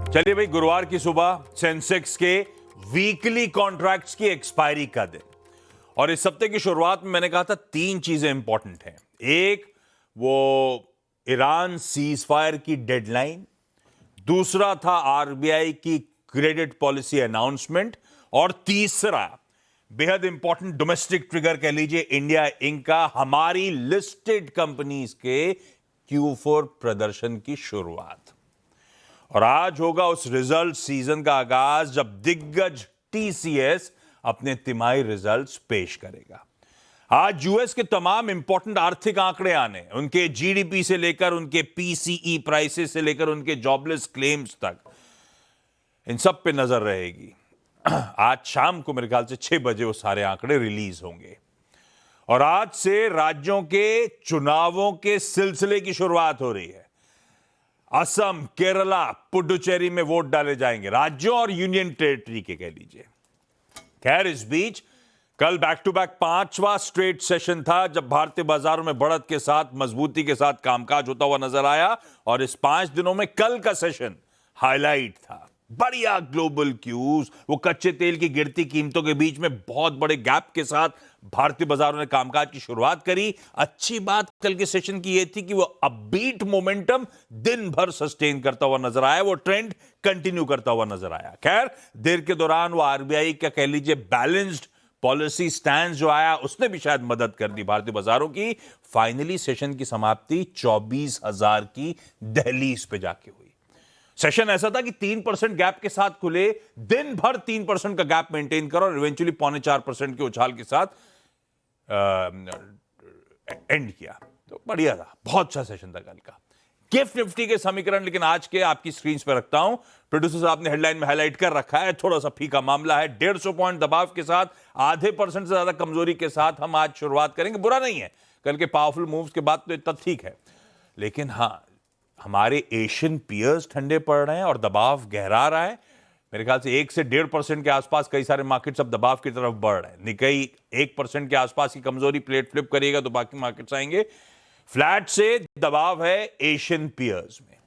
चलिए भाई, गुरुवार की सुबह सेंसेक्स के वीकली कॉन्ट्रैक्ट्स की एक्सपायरी का दिन, और इस हफ्ते की शुरुआत में मैंने कहा था तीन चीजें इंपॉर्टेंट हैं। एक, वो ईरान सीज फायर की डेडलाइन, दूसरा था आरबीआई की क्रेडिट पॉलिसी अनाउंसमेंट, और तीसरा बेहद इंपॉर्टेंट डोमेस्टिक ट्रिगर कह लीजिए इंडिया इंक का हमारी लिस्टेड कंपनीज के Q4 प्रदर्शन की शुरुआत। और आज होगा उस रिजल्ट सीजन का आगाज जब दिग्गज टीसीएस अपने तिमाही रिजल्ट्स पेश करेगा। आज यूएस के तमाम इंपॉर्टेंट आर्थिक आंकड़े आने, उनके जीडीपी से लेकर उनके पीसीई प्राइसेस से लेकर उनके जॉबलेस क्लेम्स तक, इन सब पे नजर रहेगी। आज शाम को मेरे ख्याल से 6 बजे वो सारे आंकड़े रिलीज होंगे। और आज से राज्यों के चुनावों के सिलसिले की शुरुआत हो रही है। असम, केरला, पुडुचेरी में वोट डाले जाएंगे, राज्यों और यूनियन टेरिटरी के कह लीजिए। खैर, इस बीच कल बैक टू बैक 5वां स्ट्रेट सेशन था जब भारतीय बाजारों में बढ़त के साथ, मजबूती के साथ कामकाज होता हुआ नजर आया। और इस 5 दिनों में कल का सेशन हाईलाइट था। बढ़िया ग्लोबल क्यूज, वो कच्चे तेल की गिरती कीमतों के बीच में बहुत बड़े गैप के साथ भारतीय बाजारों ने कामकाज की शुरुआत करी। अच्छी बात कल के सेशन की यह थी कि वो अपबीट मोमेंटम दिन भर सस्टेन करता हुआ नजर आया, वो ट्रेंड कंटिन्यू करता हुआ नजर आया। खैर, देर के दौरान वो आरबीआई का कह लीजिए बैलेंस्ड पॉलिसी स्टैंड जो आया, उसने भी शायद मदद कर दी भारतीय बाजारों की। फाइनली सेशन की समाप्ति 24,000 की दहलीज पे जाके हुई। सेशन ऐसा था कि 3% गैप के साथ खुले, दिन भर 3% का गैप मेंटेन करो और इवेंचुअली 4.25% के उछाल के साथ एंड किया। तो बढ़िया था, बहुत अच्छा सेशन था कल का। गिफ्ट निफ्टी के समीकरण लेकिन आज के आपकी स्क्रीन पर रखता हूं। प्रोड्यूसर साहब ने हेडलाइन में हाईलाइट कर रखा है, थोड़ा सा फीका मामला है। 150 पॉइंट दबाव के साथ, आधे % से ज्यादा कमजोरी के साथ हम आज शुरुआत करेंगे। बुरा नहीं है, कल के पावरफुल मूव्स के बाद तो इतना ठीक है, लेकिन हां, हमारे एशियन पियर्स ठंडे पड़ रहे हैं और दबाव गहरा रहा है। मेरे ख्याल से 1 से 1.5% के आसपास कई सारे मार्केट्स अब दबाव की तरफ बढ़ रहे हैं। निकाई 1% के आसपास की कमजोरी प्लेट फ्लिप करेगा तो बाकी मार्केट्स आएंगे। फ्लैट से दबाव है एशियन पियर्स में।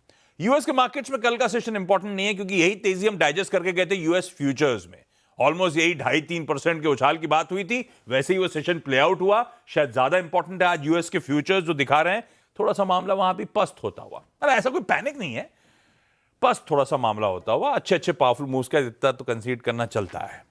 यूएस के मार्केट्स में कल का सेशन इंपॉर्टेंट नहीं है क्योंकि यही तेजी हम डाइजेस्ट करके गए थे यूएस फ्यूचर्स में। ऑलमोस्ट यही 2.5-3% के उछाल की बात हुई थी, वैसे ही वो सेशन प्ले आउट हुआ। शायद ज्यादा इंपॉर्टेंट है आज यूएस के फ्यूचर्स जो दिखा रहे हैं, थोड़ा सा मामला वहां भी पस्त होता हुआ। अरे ऐसा कोई पैनिक नहीं है, पस्त थोड़ा सा मामला होता हुआ। अच्छे पावरफुल मूव्स का इतना तो कंसीड करना चलता है।